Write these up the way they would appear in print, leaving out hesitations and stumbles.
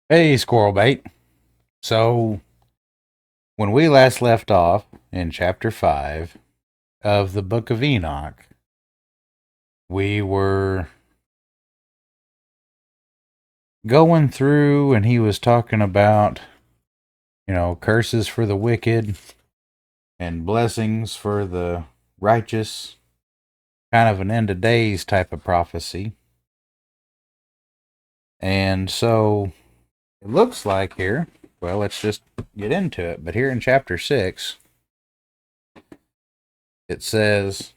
Hey, squirrel bait. So, when we last left off in chapter 5 of the Book of Enoch, we were going through and he was talking about, curses for the wicked and blessings for the righteous, kind of an end of days type of prophecy. And so, it looks like here, well, let's just get into it. But here in chapter 6, it says,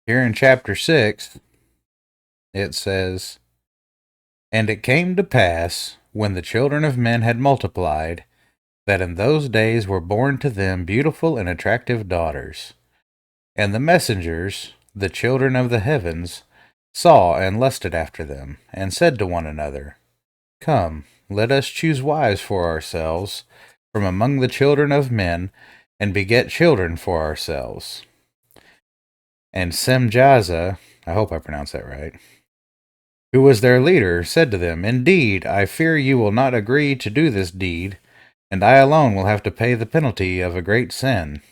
here in chapter 6, it says, And it came to pass, when the children of men had multiplied, that in those days were born to them beautiful and attractive daughters. And the messengers, the children of the heavens, saw and lusted after them, and said to one another, Come, let us choose wives for ourselves from among the children of men, and beget children for ourselves. And Semjaza, I hope I pronounced that right, who was their leader, said to them, Indeed, I fear you will not agree to do this deed, and I alone will have to pay the penalty of a great sin.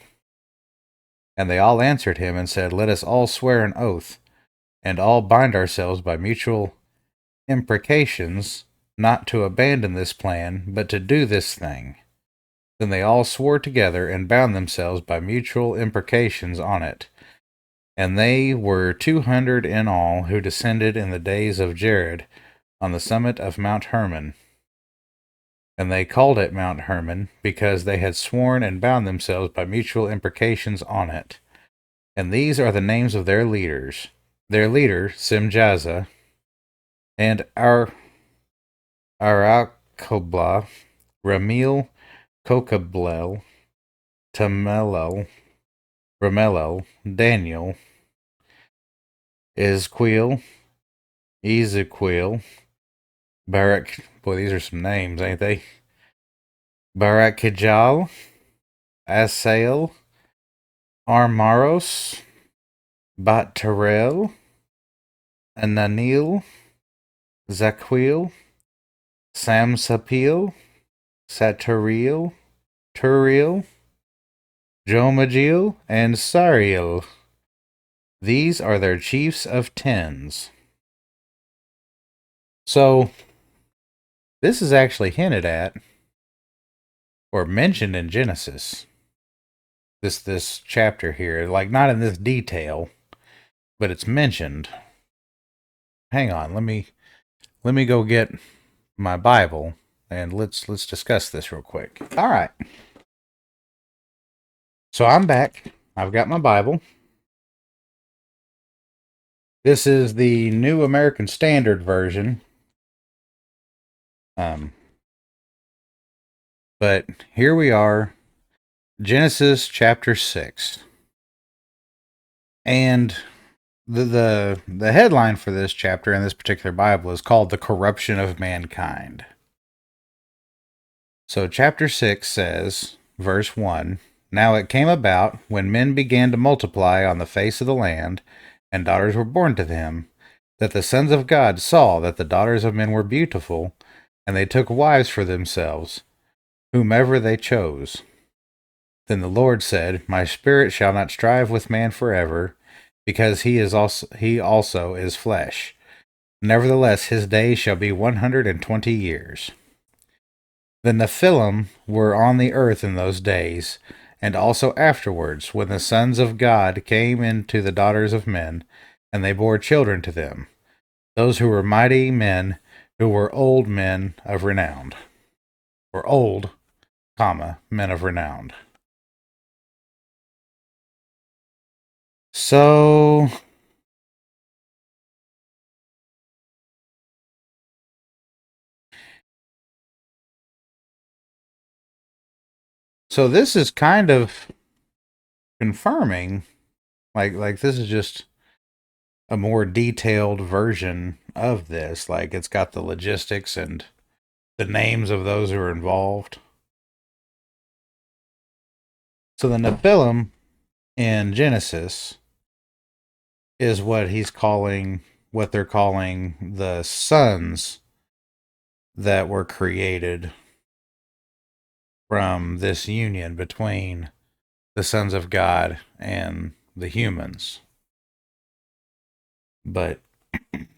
And they all answered him and said, Let us all swear an oath, and all bind ourselves by mutual imprecations, not to abandon this plan, but to do this thing. Then they all swore together and bound themselves by mutual imprecations on it. And they were 200 in all who descended in the days of Jared on the summit of Mount Hermon. And they called it Mount Hermon, because they had sworn and bound themselves by mutual imprecations on it. And these are the names of their leaders. Their leader, Simjaza, and Arakobla, Ramil, Kokablel, Tamelo, Ramello, Daniel, Izquil, Ezequiel, Barak. Boy, these are some names, ain't they? Barakijal, Asael, Armaros, Bat-Terel, Ananil, Zaquil, Samsapil, Saturiel, Turiel, Jomagil, and Sariel. These are their chiefs of tens. So, this is actually hinted at or mentioned in Genesis. This chapter here, like not in this detail, but it's mentioned. Hang on, let me go get my Bible and let's discuss this real quick. All right. So I'm back. I've got my Bible. This is the New American Standard Version. Um, but here we are, Genesis chapter 6. And the headline for this chapter in this particular Bible is called The Corruption of Mankind. So chapter 6 says, verse 1, Now it came about, when men began to multiply on the face of the land, and daughters were born to them, that the sons of God saw that the daughters of men were beautiful, and they took wives for themselves, whomever they chose. Then the Lord said, My spirit shall not strive with man forever, because he also is flesh. Nevertheless, his days shall be 120 years. The Nephilim were on the earth in those days, and also afterwards, when the sons of God came into the daughters of men, and they bore children to them, those who were mighty men, who were old men of renown, or old, men of renown. So this is kind of confirming, like this is just a more detailed version of this. Like it's got the logistics and the names of those who are involved. So the Nephilim in Genesis is what he's calling what they're calling the sons that were created from this union between the sons of God and the humans. But, and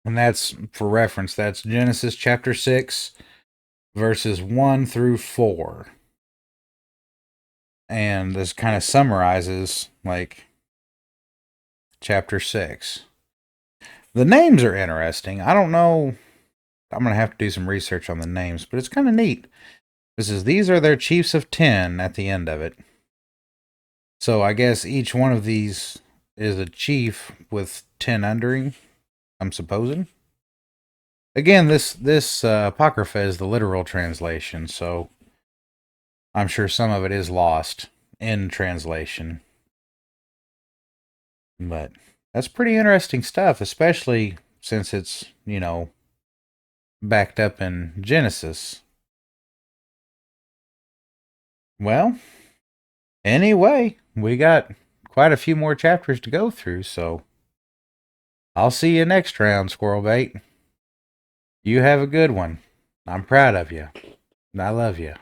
that's for reference, that's Genesis chapter 6, verses 1 through 4. And this kind of summarizes, like, chapter 6. The names are interesting. I don't know. I'm going to have to do some research on the names, but it's kind of neat. This is, these are their chiefs of 10 at the end of it. So I guess each one of these is a chief with 10 under him, I'm supposing. Again, this Apocrypha is the literal translation, so I'm sure some of it is lost in translation. But that's pretty interesting stuff, especially since it's, backed up in Genesis. Well, anyway, we got quite a few more chapters to go through, so I'll see you next round, Squirrel Bait. You have a good one. I'm proud of you. I love you.